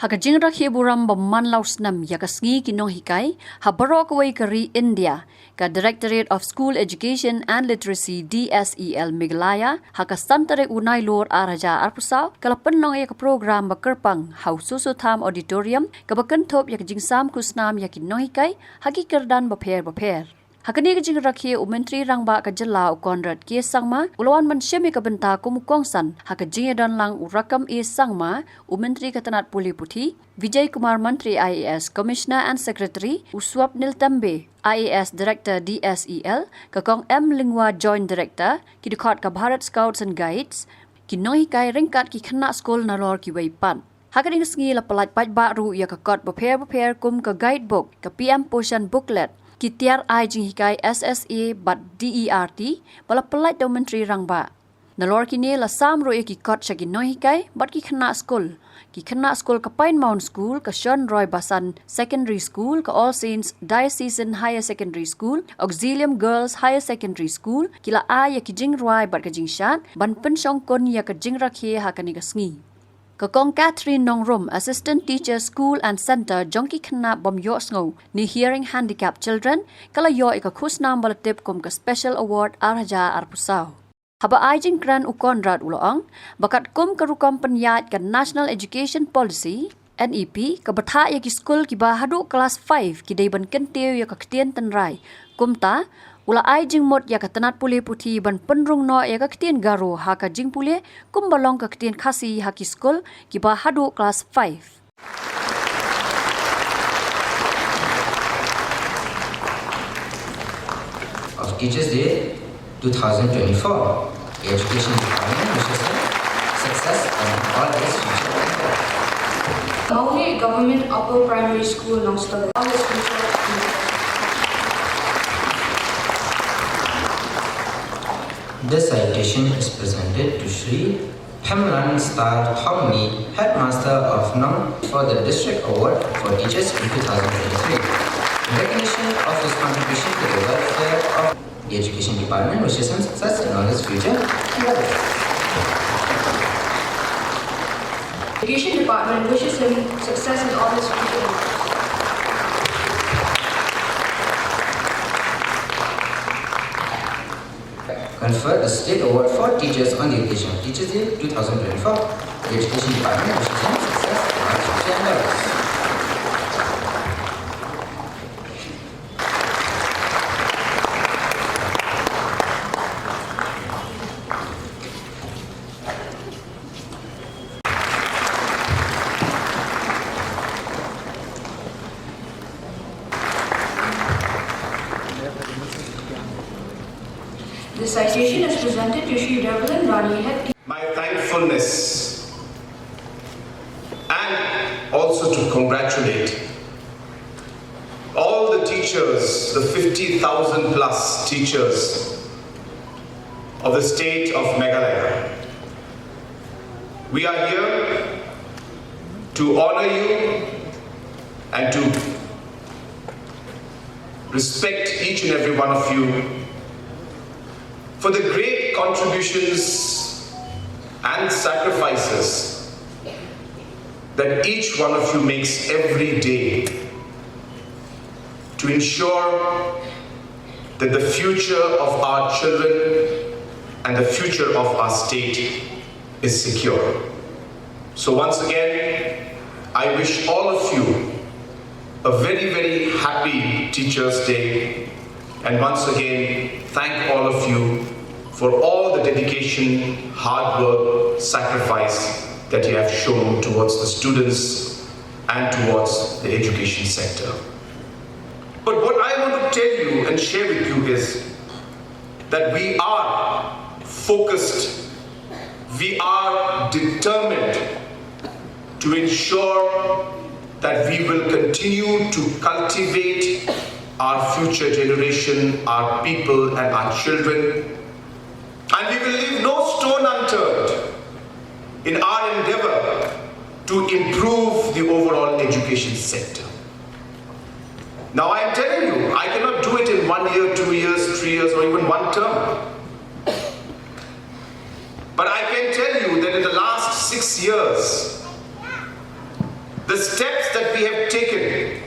Haka jingra hiburam baman lausnam yakasngi kinong hikai habarok away kari India ka Directorate of School Education and Literacy DSEL Meghalaya haka santare unai lor araja arpusaw kalapan long yak program bakerpang haususu tham auditorium kabakan top yak jingsam kusnam yakinong hikai haki kerdan baper. Hakani ka jingra khi umentri rangba ka jala ukonrat ke sangma ulawan man shemi ka benta kumukongsan haka jingedan lang urakam e sangma umentri ka tanat puli puthi Vijay Kumar Mantri IAS Commissioner and Secretary Uswap Nil Tambe IAS Director DSEL kakong M Lingwa Joint Director kidukhat ka Bharat Scouts and Guides kinoi kai ringkat ki khana school nalor ki weipan Hakani ngi la palat pat baru ya ka kot prepare kum ka guidebook ka PM Poshan booklet Ktien ai jing hikai SSA but DERT bala pelait do menteri rangba nalor kini la samro e ki kot shagi no hikai but ki khana school ka Pine Mount School ka Sean Roy Basan Secondary School ka All Saints Diocesan Higher Secondary School Auxilium Girls Higher Secondary School kila a ya ki jing roi but ka jing shan ban pen shong kon ya ka jing rakhe hakani ka sngi Kakong Catherine Nongrum, Assistant Teacher School and Center, Jongki Khana Bom Yo Sngo, ni Hearing Handicapped Children, kala yo ika khusnam balatip kum ka Special Award Arhaja Arpusaw. Haba ajing kran ukonrad uloong, bakat kum karukam penyat ka National Education Policy, NEP, ka batha ya ki school ki ba Haduh Class 5 ki dayban kentiu ya ka Ktien tenrai, kumta, Ula ai Jingmut ya ka tanat pule puthi ban Pynrung no ya ka Ktien Garo ha ka Jingpule Kumba long ka Ktien Khasi ha ki school ki ba Haduh Class 5. Of Teachers Day 2024, the Education Department wishes success and all its future. Mauli Government Upper Primary School Nongstow all its future. This citation is presented to Shri Pynrung Star Thongmi, Headmaster of Nong for the District Award for Teachers in 2023. In recognition of his contribution to the welfare of the Education Department wishes him success in all his future endeavors. Education Department wishes him success in all his future endeavors. Confer the State Award for Teachers on the occasion of Teachers Day 2024. The Education Department wishes him success in all his future endeavors. The citation is presented to Shri Devlin Rani Head. My thankfulness and also to congratulate all the teachers, the 50,000 plus teachers of the state of Meghalaya. We are here to honor you and to respect each and every one of you for the great contributions and sacrifices that each one of you makes every day to ensure that the future of our children and the future of our state is secure. So once again, I wish all of you a very, very happy Teachers' Day, and once again, thank all of you for all the dedication, hard work, sacrifice that you have shown towards the students and towards the education sector. But what I want to tell you and share with you is that we are focused, we are determined to ensure that we will continue to cultivate our future generation, our people and our children. And we will leave no stone unturned in our endeavor to improve the overall education sector. Now I am telling you, I cannot do it in 1 year, 2 years, 3 years, or even one term. But I can tell you that in the last 6 years, the The steps that we have taken,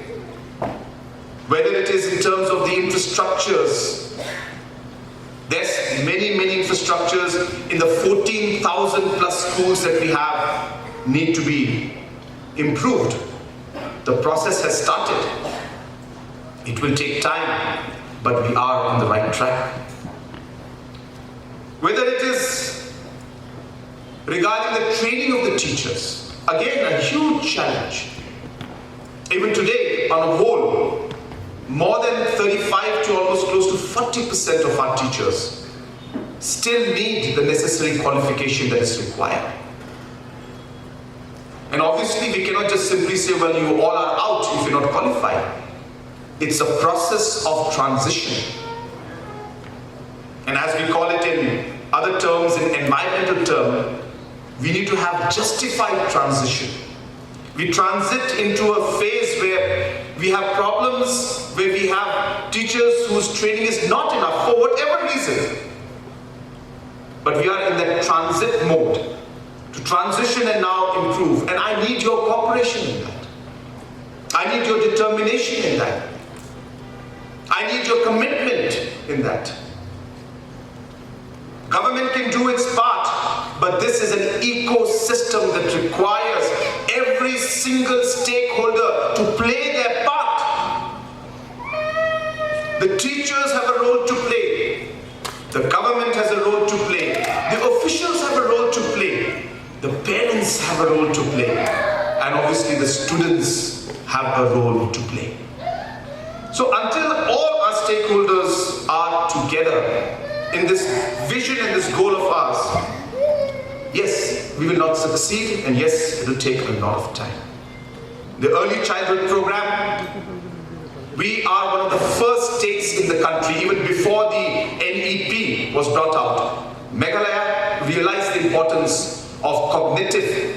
whether it is in terms of the infrastructures, there's many infrastructures in the 14,000 plus schools that we have need to be improved. The process has started. It will take time, but we are on the right track. Whether it is regarding the training of the teachers, again a huge challenge. Even today, on a whole, more than 35 to almost close to 40% of our teachers still need the necessary qualification that is required. And obviously we cannot just simply say, well, you all are out if you're not qualified. It's a process of transition. And as we call it in other terms, in environmental term, we need to have justified transition. We transit into a phase where we have problems, where we have teachers whose training is not enough for whatever reason. But we are in that transit mode to transition and now improve. And I need your cooperation in that. I need your determination in that. I need your commitment in that. Government can do its part, but this is an ecosystem that requires every single stakeholder to play their part. The teachers have a role to play. The government has a role to play. The officials have a role to play. The parents have a role to play. And obviously the students have a role to play. So until all our stakeholders are together in this vision and this goal of ours, yes, we will not succeed, and yes, it will take a lot of time. The early childhood program, we are one of the first states in the country, even before the NEP was brought out. Meghalaya realized the importance of cognitive,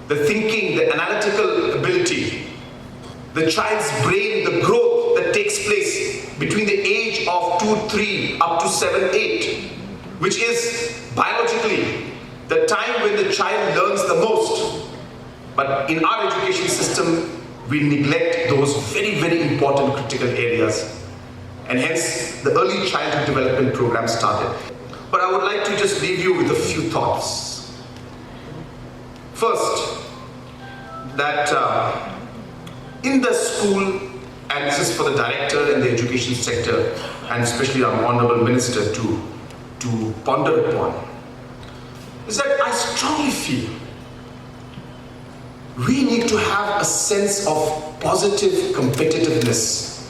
the thinking, the analytical ability, the child's brain, the growth that takes place between the age of 2, 3 up to 7, 8, which is biologically the time when the child learns the most. But in our education system, we neglect those very important critical areas. And hence, the early childhood development program started. But I would like to just leave you with a few thoughts. First, that in the school, and this is for the director and the education sector, and especially our honorable minister to ponder upon, is that I strongly feel we need to have a sense of positive competitiveness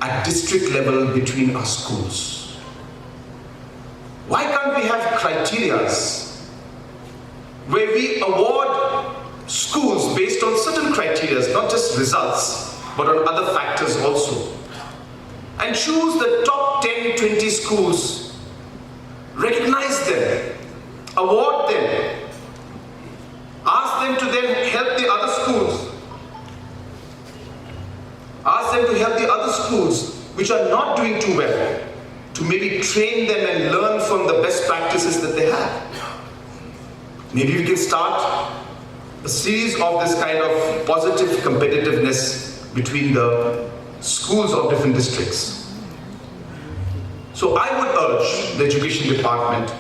at district level between our schools. Why can't we have criteria where we award schools based on certain criteria, not just results, but on other factors also, and choose the top 10, 20 schools, recognize them, award them, ask them to then help the other schools, which are not doing too well, to maybe train them and learn from the best practices that they have. Maybe we can start a series of this kind of positive competitiveness between the schools of different districts. So I would urge the education department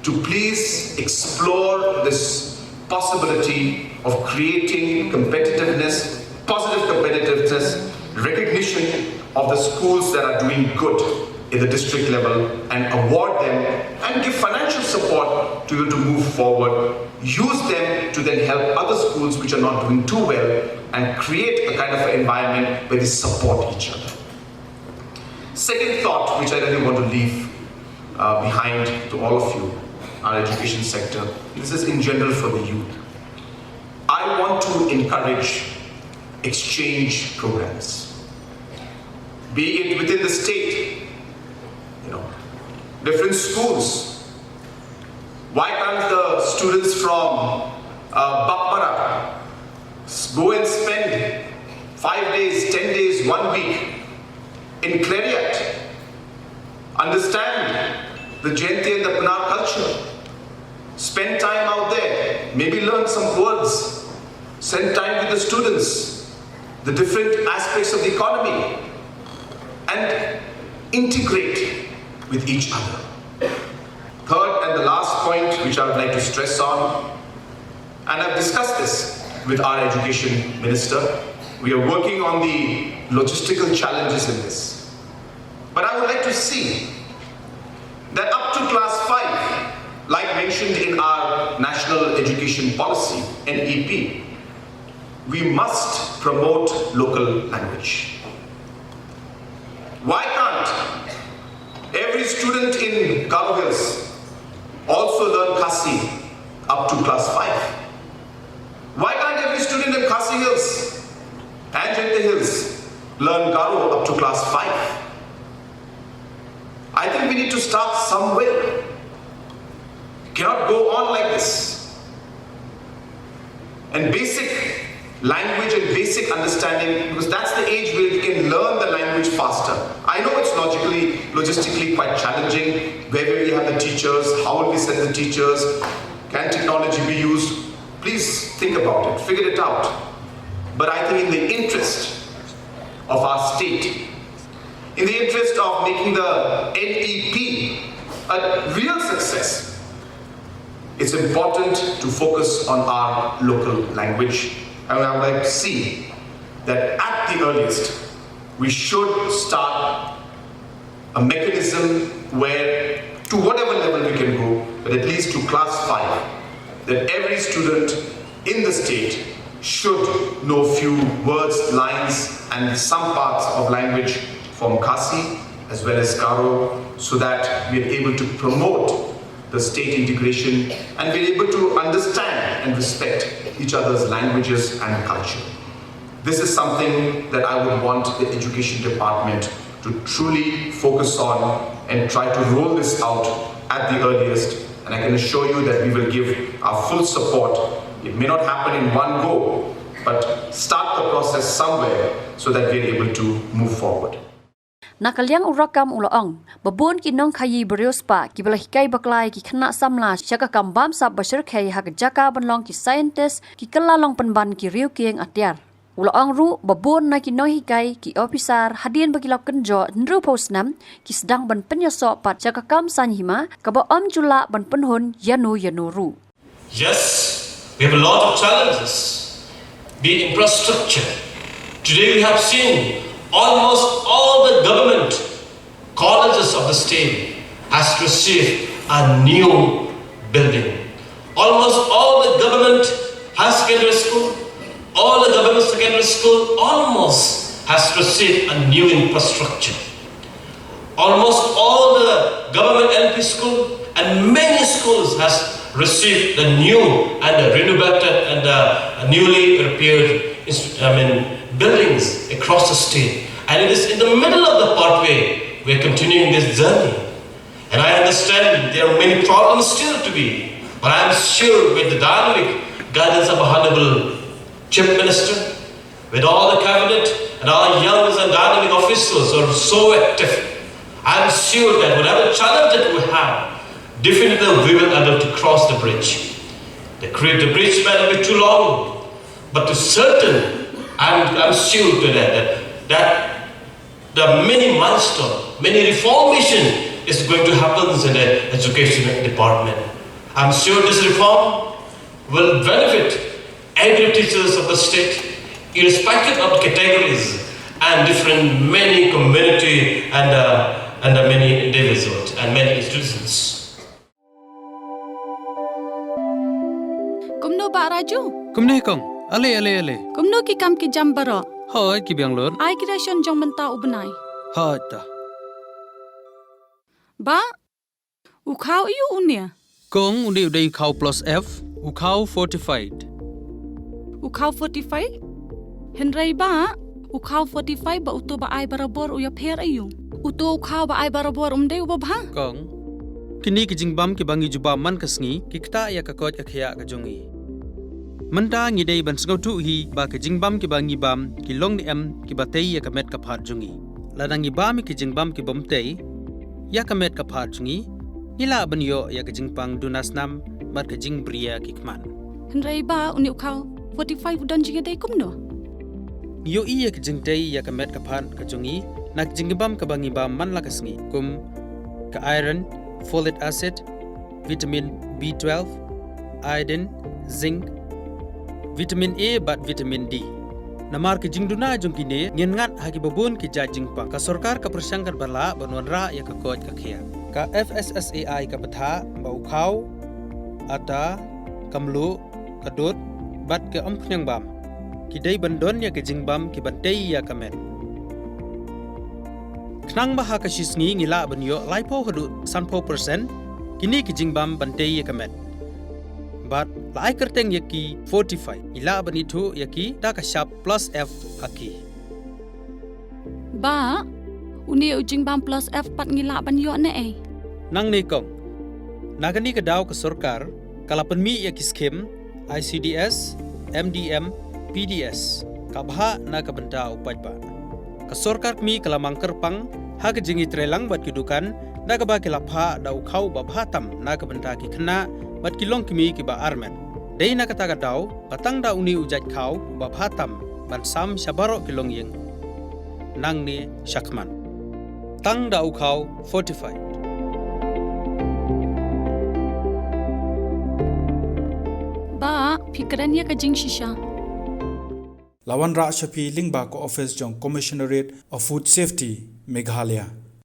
to please explore this possibility of creating competitiveness, positive competitiveness, recognition of the schools that are doing good in the district level, and award them and give financial support to you to move forward. Use them to then help other schools which are not doing too well, and create a kind of an environment where they support each other. Second thought, which I really want to leave behind to all of you, our education sector, this is in general for the youth. I want to encourage exchange programs, be it within the state, different schools. Why can't the students from Bakmara go and spend 5 days, 10 days, 1 week in Kyrwoh, understand the Jayanti and the Pinar culture, spend time out there, maybe learn some words, spend time with the students, the different aspects of the economy, and integrate with each other. Third and the last point which I would like to stress on, and I've discussed this with our education minister, we are working on the logistical challenges in this. But I would like to see that up to class 5, like mentioned in our National Education Policy, NEP, we must promote local language. Why can't every student in Garo Hills also learn Khasi up to class 5? Why can't every student in Khasi Hills and Jingpule Hills learn Garo up to class 5? I think we need to start somewhere. Cannot go on like this. And basic language and basic understanding, because that's the age where you can learn the language faster. I know it's logistically quite challenging. Where will we have the teachers? How will we send the teachers? Can technology be used? Please think about it, figure it out. But I think in the interest of our state, in the interest of making the NEP a real success, it's important to focus on our local language. And I would like to see that at the earliest, we should start a mechanism where, to whatever level we can go, but at least to class 5, that every student in the state should know few words, lines, and some parts of language from Khasi as well as Garo, so that we are able to promote the state integration and be able to understand and respect each other's languages and culture. This is something that I would want the education department to truly focus on and try to roll this out at the earliest. And I can assure you that we will give our full support. It may not happen in one go, but start the process somewhere so that we are able to move forward. Nakaliang urakam ulaong, babun kinong kayi beriospa, kibala hikai baklai ki kena samla, syaka kambam sab basir kai hak jaka banlong ki scientist, ki kelalong penban ki riu kieng atiar. Ulaong ru babun na kinong hikai ki officer hadian bagilok kenjo nru posnam, ki sedang ban penyosok pat syaka kam sanhima, kaba jula ban penhun yanu ru. Yes, we have a lot of challenges. Be infrastructure. Today we have seen almost all the government colleges of the state has received a new building. Almost all the government high secondary school, all the government secondary school almost has received a new infrastructure. Almost all the government LP school and many schools has received the new and the renovated and the newly repaired buildings across the state. And it is in the middle of the pathway we are continuing this journey. And I understand there are many problems still to be, but I am sure with the dynamic guidance of Honorable Chief Minister, with all the cabinet and our young and dynamic officials who are so active, I am sure that whatever challenge that we have, definitely we will be able to cross the bridge. The bridge may not be too long, but to certain, I'm sure that the many milestones, many reformation is going to happen in the education department. I'm sure this reform will benefit every teachers of the state, irrespective of categories and different many community and many individuals and many institutions. Kumno ba Raju? Kumne kong. Ale. Kumno ki kam ki jam baro. Hoi ki biang lor. Ai creation jong menta ubnai. Hoi ta. Ba ukau iu unia. Kong undi udai ukau plus F, ukau fortified. Ukau 45? Henry ba ukau 45 ba uto ba ai barabor uya pher ayu. Uto ukau ba ai barabor umde ubabha. Kong kini ki jingbam ki bangi juba man kasngi ki kta ya ka kot akhya ka jongi. Manta ngi dei ban sngau tu hi ba ki jingbam ki bangi bam ki long ni em ki batei ya ka met ka phat jongi. Ladangi bam ki jingbam ki bomtei ya ka met ka phat jongi. Ila ban yo ya ka jingpang dunas nam mat ka jingbria ki kman. Henry ba uni ukau 45 don jinga dai kum no. Yo iya ke jingtei ya ke met kapan ke jungi nak jingbam ke bangi bam man la kasngi kum ke iron, folic acid, vitamin B12, iodine, zinc, vitamin A bat vitamin D. Namar ke jingduna jungkine ngin ngat hagi babun ke jingpa ka sarkar ka persangkar bala banwanra ya ka koj ka khia. Ka FSSAI ka batha ba ukhau ata kamlu kadut bat ke ampnyang bam. Kidai bandon ya ke jingbam ki bantei ya kamet. Knang baha ka shisngi ngila banyo laipo Haduh sanpo persen kini ki jingbam bantei ya kamet. But lai kerteng ya ki fortify ila banitu ya ki da ka sharp plus F haki. Ba uni jingbam plus F pat ngila banyo ne eh. Nang ni kong nagani ka daw ka sarkar kala penmi ya ki skim ICDS MDM PDS kabha na kabenta upajba ka sarkar mi kala mangkerpang ha ka jingi trelang bat kidukan da ka ba kilapha da ukhau ba bhatam na kabenta ki khna bat kilong kimi ki ba armen dei na kata ka daw batang da uni ujat khau ba bhatam ban sam shabaro kilong yeng nang ni shakman tang da ukhau fortified. Ba fikrannya ka jing shisha. Lawan Ra Shafi Lingba ko office jong Commissionerate of Food Safety Meghalaya.